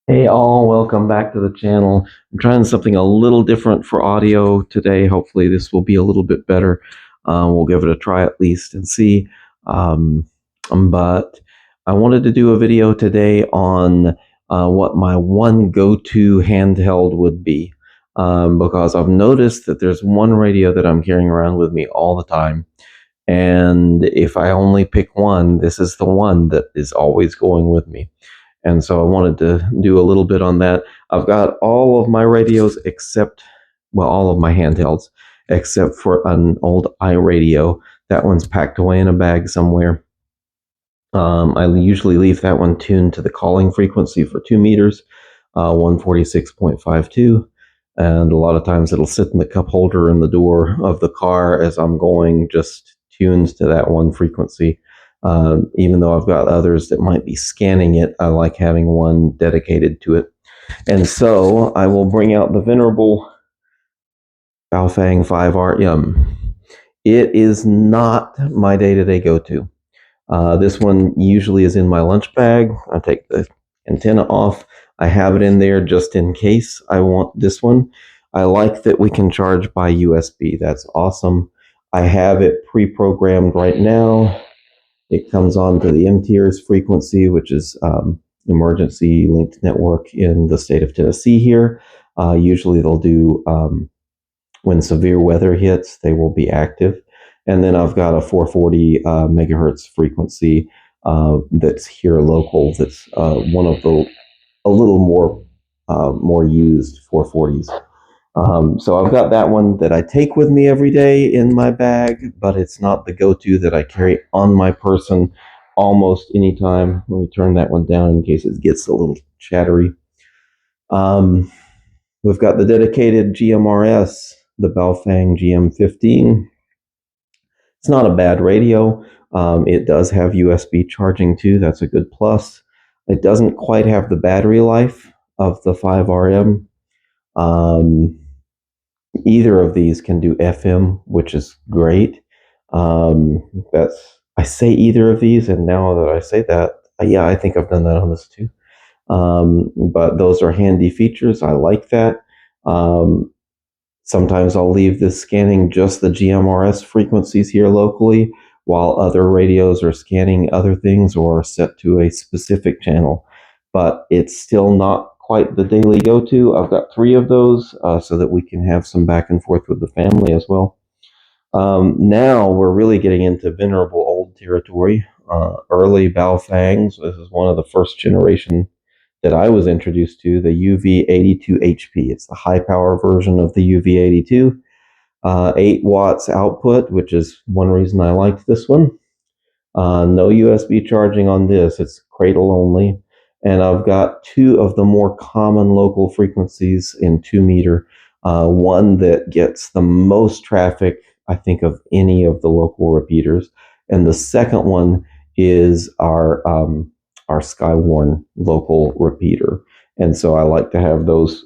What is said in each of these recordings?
Hey all, welcome back to the channel. I'm trying something a little different for audio today. Hopefully this will be a little bit better. We'll give it a try at least and see. But I wanted to do a video today on what my one go-to handheld would be. Because I've noticed that there's one radio that I'm carrying around with me all the time. And if I only pick one, this is the one that is always going with me. And so I wanted to do a little bit on that. I've got all of my radios except, well, all of my handhelds, except for an old iRadio. That one's packed away in a bag somewhere. I usually leave that one tuned to the calling frequency for 2 meters, 146.52. And a lot of times it'll sit in the cup holder in the door of the car as I'm going, just tuned to that one frequency. Even though I've got others that might be scanning it, I like having one dedicated to it. And so I will bring out the venerable Baofeng 5RM. It is not my day-to-day go-to. This one usually is in my lunch bag. I take the antenna off. I have it in there just in case I want this one. I like that we can charge by USB. That's awesome. I have it pre-programmed right now. It comes on to the MTRS frequency, which is emergency linked network in the state of Tennessee here. Usually they'll do, when severe weather hits, they will be active. And then I've got a 440 megahertz frequency that's here local. That's one of the a little more used 440s. So I've got that one that I take with me every day in my bag, but it's not the go-to that I carry on my person almost anytime. Let me turn that one down in case it gets a little chattery. We've got the dedicated GMRS, the Baofeng GM15. It's not a bad radio. It does have USB charging too. That's a good plus. It doesn't quite have the battery life of the 5RM. Either of these can do FM, which is great. I say either of these, and now that I say that, yeah, I think I've done that on this too. But those are handy features. I like that. Sometimes I'll leave this scanning just the GMRS frequencies here locally, while other radios are scanning other things or are set to a specific channel. But it's still not quite the daily go-to. I've got 3 of those so that we can have some back and forth with the family as well. Now we're really getting into venerable old territory. Early Baofengs. This is one of the first generation that I was introduced to, the UV82HP. It's the high power version of the UV82. 8 watts output, which is one reason I liked this one. No USB charging on this. It's cradle only. And I've got 2 of the more common local frequencies in 2 meter. One that gets the most traffic, I think, of any of the local repeaters. And the second one is our Skywarn local repeater. And so I like to have those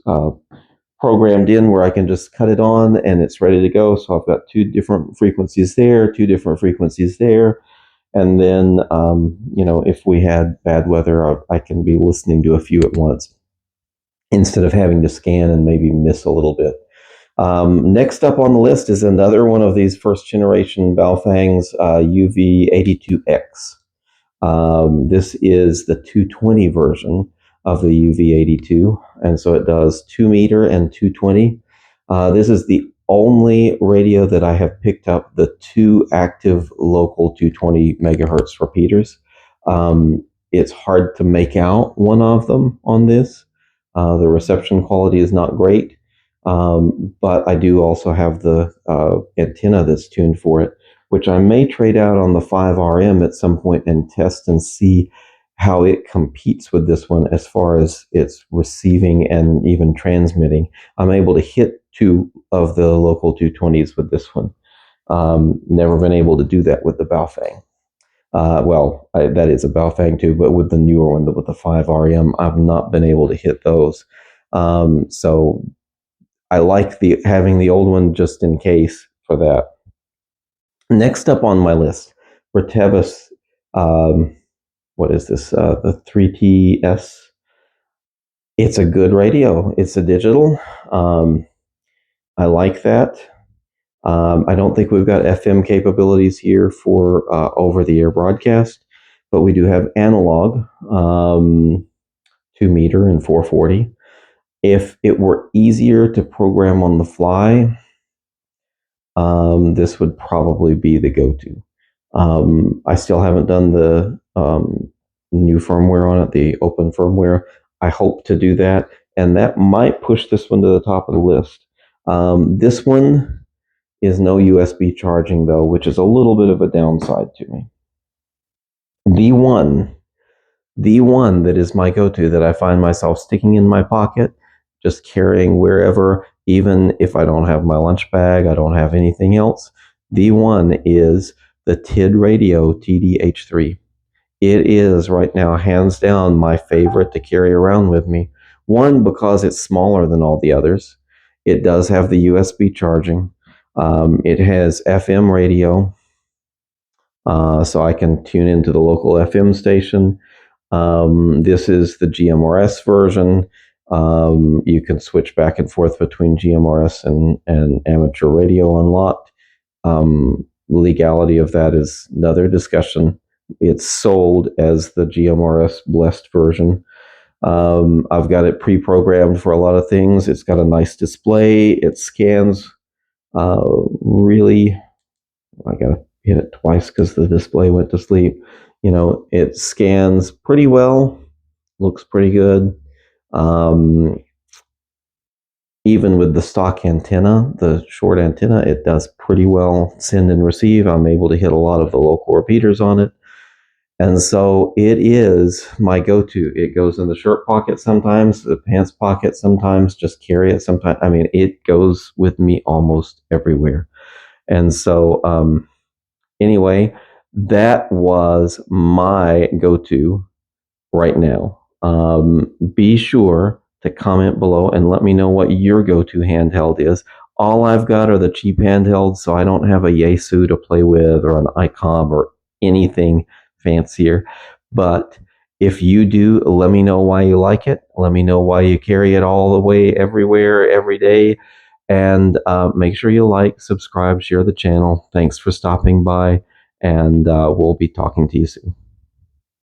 programmed in where I can just cut it on and it's ready to go. So I've got 2 different frequencies there, 2 different frequencies there. And then, if we had bad weather, I can be listening to a few at once instead of having to scan and maybe miss a little bit. Next up on the list is another one of these first generation Baofengs, UV82X. This is the 220 version of the UV82, and so it does 2 meter and 220. This is the only radio that I have picked up the 2 active local 220 megahertz repeaters. It's hard to make out one of them on this. The reception quality is not great, but I do also have the antenna that's tuned for it, which I may trade out on the 5RM at some point and test and see how it competes with this one as far as its receiving and even transmitting. I'm able to hit 2 of the local 220s with this one. Never been able to do that with the Baofeng. That is a Baofeng too, but with the newer one, with the 5RM, I've not been able to hit those. So I like having the old one just in case for that. Next up on my list, Retevis, what is this? The 3TS It's a good radio. It's a digital. Um, I like that. I don't think we've got FM capabilities here for over-the-air broadcast, but we do have analog, 2 meter and 440. If it were easier to program on the fly, this would probably be the go-to. I still haven't done the new firmware on it, the open firmware. I hope to do that, and that might push this one to the top of the list. This one is no USB charging, though, which is a little bit of a downside to me. The one, the one that is my go-to, that I find myself sticking in my pocket, just carrying wherever, even if I don't have my lunch bag, I don't have anything else. The one is the TidRadio TDH3. It is right now, hands down, my favorite to carry around with me. One, because it's smaller than all the others. It does have the USB charging. It has FM radio, so I can tune into the local FM station. This is the GMRS version. You can switch back and forth between GMRS and amateur radio unlocked. Legality of that is another discussion. It's sold as the GMRS blessed version. I've got it pre-programmed for a lot of things. It's got a nice display. It scans really. I gotta hit it twice because the display went to sleep. It scans pretty well, looks pretty good. Even with the stock antenna, the short antenna, it does pretty well send and receive. I'm able to hit a lot of the local repeaters on it. And so it is my go-to. It goes in the shirt pocket sometimes, the pants pocket sometimes, just carry it sometimes. I mean, it goes with me almost everywhere. And so, anyway, that was my go-to right now. Be sure to comment below and let me know what your go-to handheld is. All I've got are the cheap handhelds, so I don't have a Yaesu to play with or an ICOM or anything fancier. But if you do, let me know why you like it. Let me know why you carry it all the way everywhere, every day. And make sure you like, subscribe, share the channel. Thanks for stopping by, and we'll be talking to you soon.